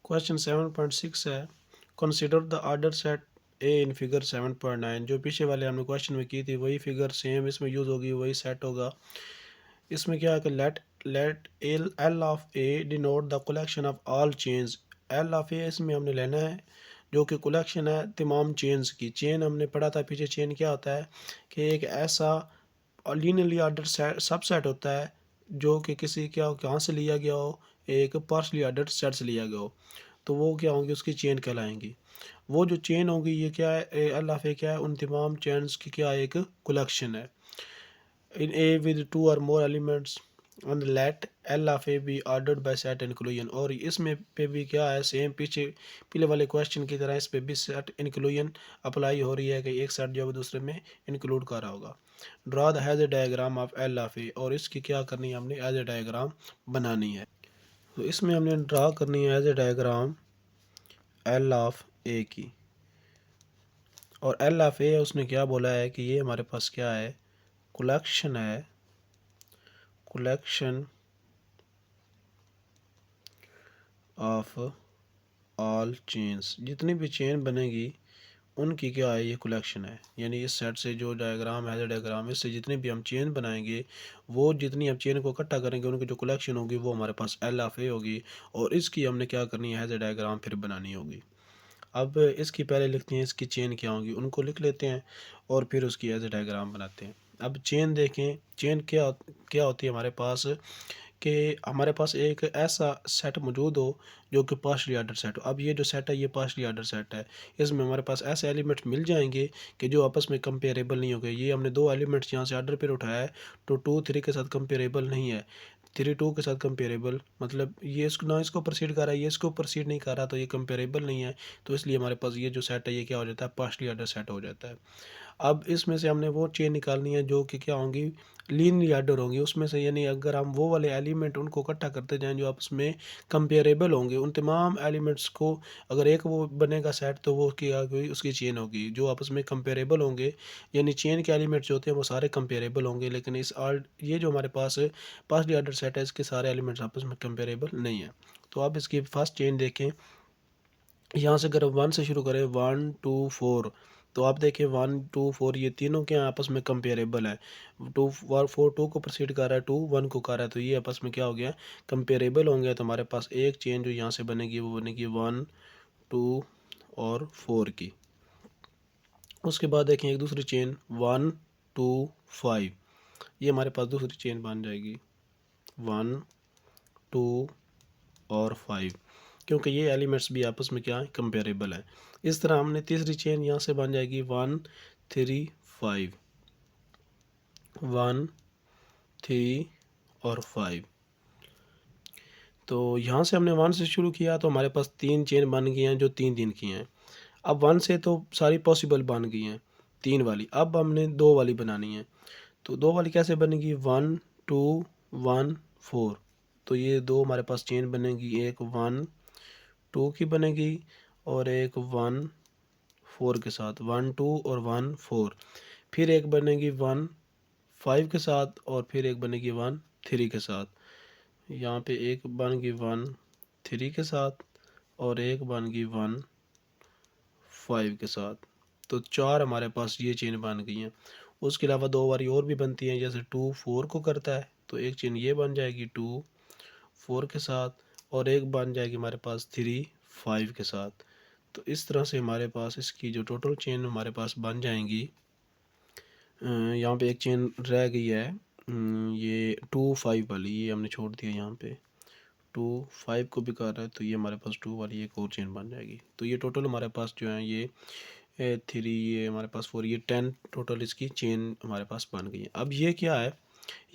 Question 7.6 है, consider the order set A in figure 7.9। जो पीछे वाले हमने क्वेश्चन में की थी वही फिगर सेम इसमें यूज़ होगी, वही सेट होगा। इसमें क्या है कि let L of A denote the collection of all chains. L of A इसमें हमने लेना है जो कि कलेक्शन है तमाम चेन्स की। चेन हमने पढ़ा था पीछे, चेन क्या होता है कि एक ऐसा लीनियरली ऑर्डर सबसेट होता है जो कि किसी क्या कहाँ से लिया गया हो, एक पार्शली ऑर्डर सेट से लिया गया हो, तो वो क्या होंगी, उसकी चेन कहलाएंगी। वो जो चेन होगी ये क्या है, एल ऑफ ए क्या है, उन तमाम चेन्स की क्या एक कलेक्शन है in A with two or more elements and let L of A be ordered by set inclusion। और इसमें पे भी क्या है, सेम पीछे पहले वाले क्वेश्चन की तरह इस पे भी सेट इंक्लूजन अप्लाई हो रही है कि एक सेट जो है दूसरे में इंक्लूड कर रहा होगा। Draw the has a diagram of L of A, और इसकी क्या करनी है, हमने एज ए डायग्राम बनानी है। तो इसमें हमने ड्रा करनी है as a diagram L of A की। और एल ऑफ ए उसने क्या बोला है कि ये हमारे पास क्या है, कलेक्शन है, कलेक्शन ऑफ ऑल चेन्स। जितनी भी चेन बनेगी उनकी क्या है, ये कलेक्शन है। यानी इस सेट से जो डायग्राम है, डायग्राम इससे जितनी भी हम चेन बनाएंगे, वो जितनी हम चेन को इकट्ठा करेंगे उनकी जो कलेक्शन होगी वो हमारे पास एल ऑफ ए होगी। और इसकी हमने क्या करनी है, एज ए डायग्राम फिर बनानी होगी। अब इसकी पहले लिखते हैं इसकी चेन क्या होगी, उनको लिख लेते हैं और फिर उसकी एज ए डायग्राम बनाते हैं। अब चेन देखें, चेन क्या क्या होती है हमारे पास, कि हमारे पास एक ऐसा सेट मौजूद हो जो कि पार्शली ऑर्डर सेट हो। अब ये जो सेट है ये पार्शली ऑर्डर सेट है, इसमें हमारे पास ऐसे एलिमेंट्स मिल जाएंगे कि जो आपस में कंपेरेबल नहीं हो गए। ये हमने दो एलिमेंट्स यहाँ से ऑर्डर पर उठाया है, तो 2 3 के साथ कंपेरेबल नहीं है, 3 2 के साथ कंपेरेबल, मतलब ये इसको ना इसको प्रोसीड कर रहा है, ये इसको प्रोसीड नहीं कर रहा, तो ये कंपेरेबल नहीं है। तो इसलिए हमारे पास ये जो सेट है ये क्या हो जाता है, पार्शली ऑर्डर सेट हो जाता है। अब इसमें से हमने वो चेन निकालनी है जो कि क्या होंगी, लीनियरली ऑर्डर होंगी उसमें से। यानी अगर हम वो वाले एलिमेंट उनको इकट्ठा करते जाएं जो आपस में कंपेरेबल होंगे, उन तमाम एलिमेंट्स को अगर एक वो बनेगा सेट तो वो क्या होगी, उसकी चेन होगी जो आपस में कंपेरेबल होंगे। यानी चेन के एलिमेंट्स जो होते हैं वो सारे कंपेरेबल होंगे, लेकिन इस ये जो हमारे पास पार्शली ऑर्डर सेट है इसके सारे एलिमेंट्स आपस में कंपेरेबल नहीं है। तो आप इसकी फर्स्ट चेन देखें, यहाँ से अगर 1 से शुरू करें 1 2 4, तो आप देखें 1 2 4 ये तीनों क्या आपस में कंपेरेबल है। 2 4 2 को प्रोसीड कर रहा है, 2 1 को कर रहा है, तो ये आपस में क्या हो गया, कंपेरेबल होंगे। तो हमारे पास एक चेन जो यहाँ से बनेगी वो बनेगी 1 2 और 4 की। उसके बाद देखें एक दूसरी चेन 1 2 5, ये हमारे पास दूसरी चेन बन जाएगी 1 2 और 5, क्योंकि ये एलिमेंट्स भी आपस में क्या है, कंपेरेबल है। इस तरह हमने तीसरी चेन यहाँ से बन जाएगी 1 3 5, 1 3 और 5। तो यहाँ से हमने 1 से शुरू किया तो हमारे पास 3 चेन बन गई हैं जो 3 3 की हैं। अब 1 से तो सारी पॉसिबल बन गई हैं 3 वाली, अब हमने 2 वाली बनानी है। तो 2 वाली कैसे बनेगी, 1 2 1 4, तो ये दो हमारे पास चेन बनेगी, एक 1 2 की बनेगी और एक 1 4 के साथ, 1 2 और 1 4। फिर एक बनेगी 1 5 के साथ और फिर एक बनेगी 1 3 के साथ। यहाँ पे एक बन गई 1 3 के साथ और एक बन गई 1 5 के साथ। तो 4 हमारे पास ये चेन बन गई हैं। उसके अलावा 2 बारी और भी बनती हैं, जैसे 2 4 को करता है तो एक चेन ये बन जाएगी 2 4 के साथ और एक बन जाएगी हमारे पास 3 5 के साथ। तो इस तरह से हमारे पास इसकी जो टोटल चेन हमारे पास बन जाएंगी। यहाँ पे एक चेन रह गई है, ये 2 5 वाली, ये हमने छोड़ दिया यहाँ पे। 2 5 को भी कर रहा है तो ये हमारे पास 2 वाली एक और चेन बन जाएगी। तो ये टोटल हमारे पास जो है ये 3, ये हमारे पास 4, ये 10 टोटल इसकी चेन हमारे पास बन गई है। अब ये क्या है,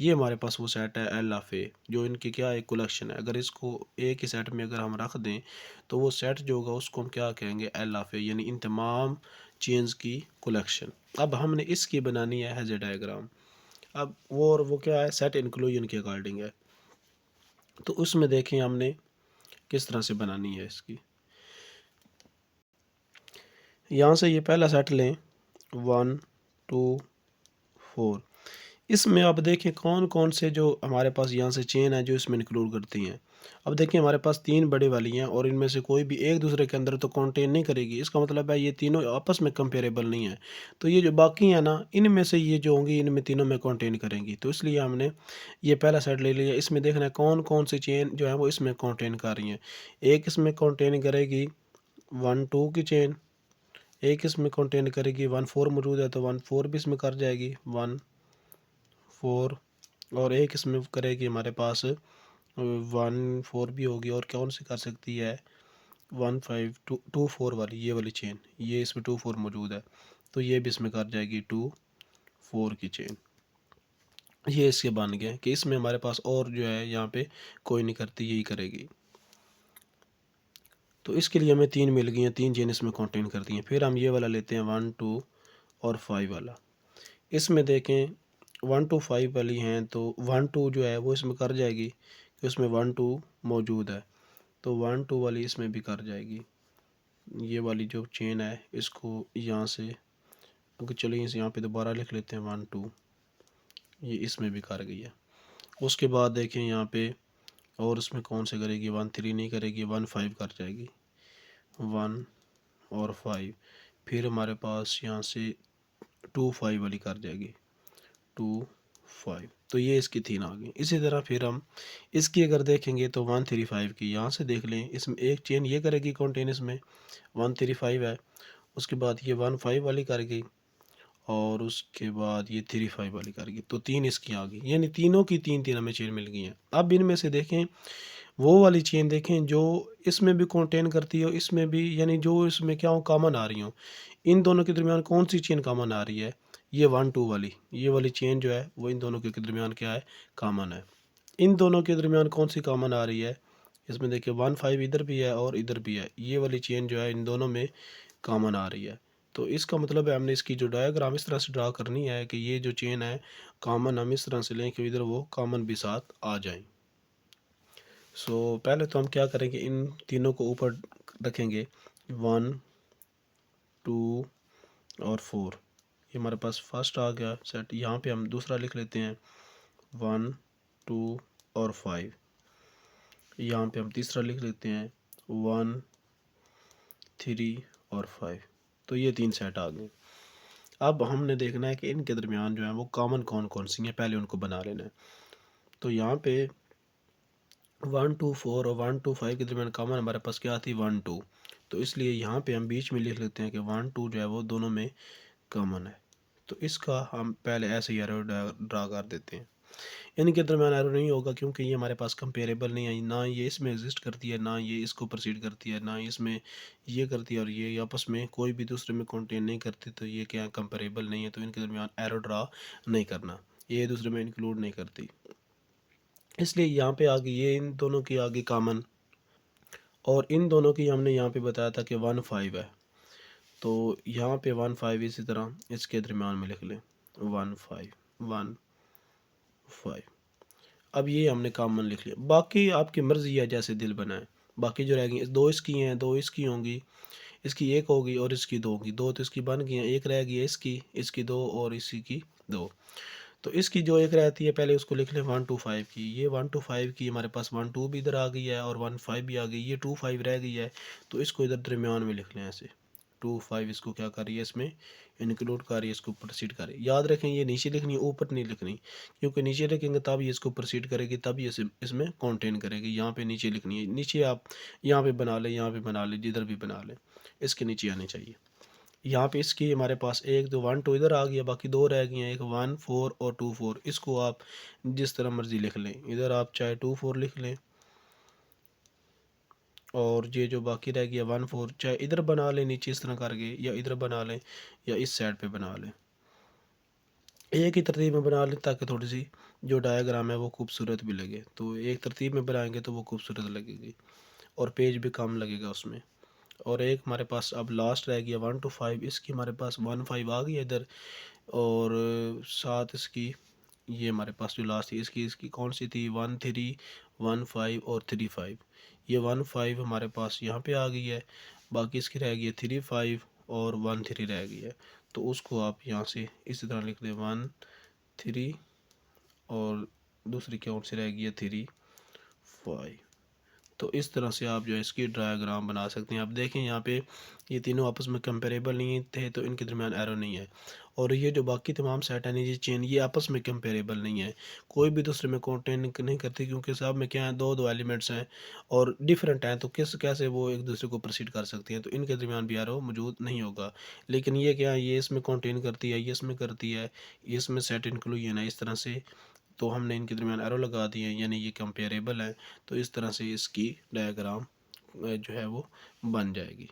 ये हमारे पास वो सेट है एल ऑफ ए, जो इनकी क्या एक कलेक्शन है। अगर इसको एक ही सेट में अगर हम रख दें तो वो सेट जो होगा उसको हम क्या कहेंगे, एल ऑफ ए, यानी इन तमाम चेन्स की कलेक्शन। अब हमने इसकी बनानी है एज ए डायग्राम। अब वो क्या है, सेट इंक्लूजन के अकॉर्डिंग है। तो उसमें देखें हमने किस तरह से बनानी है इसकी। यहाँ से ये पहला सेट लें 1 2 4, इसमें आप देखें कौन कौन से जो हमारे पास यहाँ से चेन है जो इसमें इंक्लूड करती हैं। अब देखिए हमारे पास 3 बड़ी वाली हैं और इनमें से कोई भी एक दूसरे के अंदर तो कंटेन नहीं करेगी, इसका मतलब है ये तीनों आपस में कंपेरेबल नहीं है। तो ये जो बाकी हैं ना, इनमें से ये जो होंगी इनमें तीनों में कंटेन करेंगी। तो इसलिए हमने ये पहला सेट ले लिया। इसमें देखना है कौन कौन सी चेन जो है वो इसमें कंटेन कर रही हैं। एक इसमें कंटेन करेगी 1 2 की चेन, एक इसमें कंटेन करेगी 1 4 मौजूद है तो 1 4 भी इसमें कर जाएगी 1 4, और एक इसमें करेगी हमारे पास 1 4 भी होगी, और कौन सी कर सकती है 1 5 2 2 4 वाली, ये वाली चेन, ये इसमें 2 4 मौजूद है तो ये भी इसमें कर जाएगी 2 4 की चेन। ये इसके बन गए कि इसमें हमारे पास और जो है यहाँ पे कोई नहीं करती, यही करेगी। तो इसके लिए हमें 3 मिल गई हैं, 3 चेन इसमें कंटेन करती हैं। फिर हम ये वाला लेते हैं 1 2 और 5 वाला। इसमें देखें 1 2 5 वाली हैं तो 1 2 जो है वो इसमें कर जाएगी कि उसमें 1 2 मौजूद है तो 1 2 वाली इसमें भी कर जाएगी। ये वाली जो चेन है इसको यहाँ से, क्योंकि चलिए इसे यहाँ पे दोबारा लिख लेते हैं 1 2, ये इसमें भी कर गई है। उसके बाद देखें यहाँ पे और उसमें कौन से करेगी, 1 3 नहीं करेगी, 1 5 कर जाएगी, 1 और 5। फिर हमारे पास यहाँ से 2 5 वाली कर जाएगी, 2 5। तो ये इसकी 3 आ गई। इसी तरह फिर हम इसकी अगर देखेंगे तो 1 3 5 की यहाँ से देख लें, इसमें एक चेन ये करेगी कंटेन, इसमें 1 3 5 है, उसके बाद ये 1 5 वाली कर गई और उसके बाद ये 3 5 वाली कर गई, तो 3 इसकी आ गई, यानी तीनों की 3 3 हमें चेन मिल गई हैं। अब इनमें से देखें वो वाली चेन देखें जो इसमें भी कंटेन करती हो, इसमें भी, यानी जो इसमें क्या हो कॉमन आ रही हो, इन दोनों के दरमियान कौन सी चेन कॉमन आ रही है, ये 1 2 वाली, ये वाली चेन जो है वो इन दोनों के दरमियान क्या है, कॉमन है। इन दोनों के दरमियान कौन सी कॉमन आ रही है, इसमें देखिए 1 5 इधर भी है और इधर भी है, ये वाली चेन जो है इन दोनों में कॉमन आ रही है। तो इसका मतलब है हमने इसकी जो डायग्राम इस तरह से ड्रा करनी है कि ये जो चेन है कॉमन हम इस तरह से लें कि इधर वो कॉमन भी साथ आ जाएं। पहले तो हम क्या करेंगे, इन तीनों को ऊपर रखेंगे, 1 2 और 4, ये हमारे पास फर्स्ट आ गया सेट। यहाँ पे हम दूसरा लिख लेते हैं 1 2 और 5। यहाँ पे हम तीसरा लिख लेते हैं 1 3 और 5। तो ये 3 सेट आ गए। अब हमने देखना है कि इनके दरमियान जो है वो कॉमन कौन कौन सी हैं, पहले उनको बना लेना है। तो यहाँ पे 1 2 4 और 1 2 5 के दरमियान कॉमन हमारे पास क्या थी, 1 2। तो इसलिए यहाँ पे हम बीच में लिख लेते हैं कि 1 2 जो है वो दोनों में कॉमन है। तो इसका हम पहले ऐसे ही एरो ड्रा कर देते हैं। इनके दरमियान एरो नहीं होगा क्योंकि ये हमारे पास कंपेरेबल नहीं है, ना ये इसमें एग्जिस्ट करती है, ना ये इसको प्रोसीड करती है, ना इसमें ये करती है, और ये आपस में कोई भी दूसरे में कंटेन नहीं करती, तो ये क्या कंपेरेबल नहीं है, तो इनके दरमियान एरो ड्रा नहीं करना, ये दूसरे में इंक्लूड नहीं करती। इसलिए यहाँ पे आ गई ये इन दोनों की आ गई कॉमन, और इन दोनों की हमने यहाँ पे बताया था कि 1 5 है, तो यहाँ पे 1 5 इसी तरह इसके दरमियान में लिख लें 1 5 1 5। अब ये हमने कॉमन लिख लिया, बाकी आपकी मर्ज़ी है जैसे दिल बनाए। बाकी जो रह गई, दो इसकी हैं, दो इसकी होंगी, इसकी एक होगी और इसकी दो होगी, दो तो इसकी बन गई हैं, एक रह गई है इसकी, इसकी दो और इसी की दो। तो इसकी जो एक रहती है पहले उसको लिख लें 1 2 5 की, ये 1 2 5 की हमारे पास 1 2 भी इधर आ गई है और 1 5 भी आ गई, ये 2 5 रह गई है, तो इसको इधर दरमियान में लिख लें ऐसे 2 5, इसको क्या कर रही है इसमें इंक्लूड कर रही है, इसको प्रोसीड कर रही है। याद रखें ये नीचे लिखनी है, ऊपर नहीं लिखनी, क्योंकि नीचे लिखेंगे तब ये इसको प्रोसीड करेगी, तब ये इसमें कंटेन करेगी। यहाँ पे नीचे लिखनी है, नीचे आप यहाँ पे बना लें, यहाँ पे बना लें, जिधर भी बना लें, इसके नीचे आनी चाहिए। यहाँ पे इसकी हमारे पास एक दो 1 2 इधर आ गया, बाकी दो रह गई हैं, एक 1 4 और 2 4। इसको आप जिस तरह मर्जी लिख लें, इधर आप चाहे 2 4 लिख लें, और ये जो बाकी रह गया 1 4 चाहे इधर बना लें नीचे इस तरह करके, या इधर बना लें या इस साइड पे बना लें, एक ही तरतीब में बना लें ताकि थोड़ी सी जो डायग्राम है वो खूबसूरत भी लगे। तो एक तरतीब में बनाएंगे तो वो खूबसूरत लगेगी और पेज भी कम लगेगा उसमें। और एक हमारे पास अब लास्ट रह गया 1 2 5, इसकी हमारे पास 1 5 आ गई इधर, और साथ इसकी ये हमारे पास जो लास्ट थी इसकी इसकी कौन सी थी, 1 3 1 5 और 3 5। ये 1 5 हमारे पास यहाँ पे आ गई है, बाकी इसकी रह गई है 3 5 और 1 3 रह गई है। तो उसको आप यहाँ से इसी तरह लिख दें 1 3 और दूसरी कौन सी रह गई है 3 5। तो इस तरह से आप जो है इसकी डायग्राम बना सकते हैं। आप देखें यहाँ पे ये तीनों आपस में कंपेरेबल नहीं थे तो इनके दरमियान एरो नहीं है। और ये जो बाकी तमाम सेट है ये चेन ये आपस में कंपेरेबल नहीं है, कोई भी दूसरे में कंटेन नहीं करती, क्योंकि सब में क्या है दो दो एलिमेंट्स हैं और डिफरेंट हैं, तो कैसे वो एक दूसरे को प्रोसीड कर सकती हैं, तो इनके दरमियान भी एरो मौजूद नहीं होगा। लेकिन ये क्या है, ये इसमें कंटेन करती है, ये इसमें करती है, ये इसमें सेट इंक्लूजन है, इस तरह से तो हमने इनके दरमियान एरो लगा दिए हैं, यानी ये कंपेरेबल है। तो इस तरह से इसकी डायग्राम जो है वो बन जाएगी।